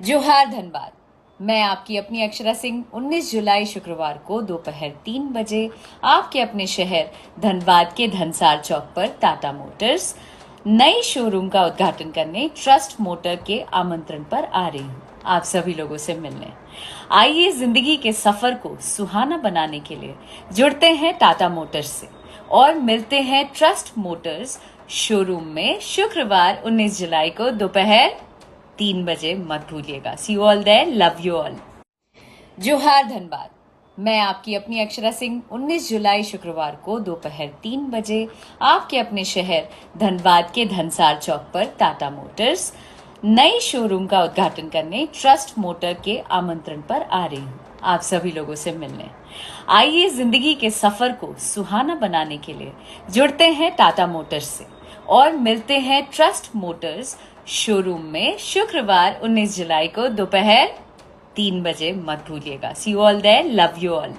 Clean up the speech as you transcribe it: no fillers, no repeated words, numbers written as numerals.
जोहार धनबाद। मैं आपकी अपनी अक्षरा सिंह 19 जुलाई शुक्रवार को दोपहर 3 बजे आपके अपने शहर धनबाद के धनसार चौक पर टाटा मोटर्स नई शोरूम का उद्घाटन करने ट्रस्ट मोटर के आमंत्रण पर आ रही हूँ आप सभी लोगों से मिलने। आइए जिंदगी के सफर को सुहाना बनाने के लिए जुड़ते हैं टाटा मोटर्स से और मिलते हैं ट्रस्ट मोटर्स शोरूम में शुक्रवार 19 जुलाई को दोपहर 3 बजे। मत भूलिएगा। See you all there. Love you all. जोहार धनबाद। मैं आपकी अपनी अक्षरा सिंह 19 जुलाई शुक्रवार को दोपहर 3 बजे आपके अपने शहर धनबाद के धनसार चौक पर टाटा मोटर्स नई शोरूम का उद्घाटन करने ट्रस्ट मोटर के आमंत्रण पर आ रही हूँ आप सभी लोगों से मिलने। आइए जिंदगी के सफर को सुहाना बनाने के लिए जुड़ते हैं टाटा मोटर्स से और मिलते हैं ट्रस्ट मोटर्स शोरूम में शुक्रवार 19 जुलाई को दोपहर 3 बजे। मत भूलिएगा। See you all there. Love you all.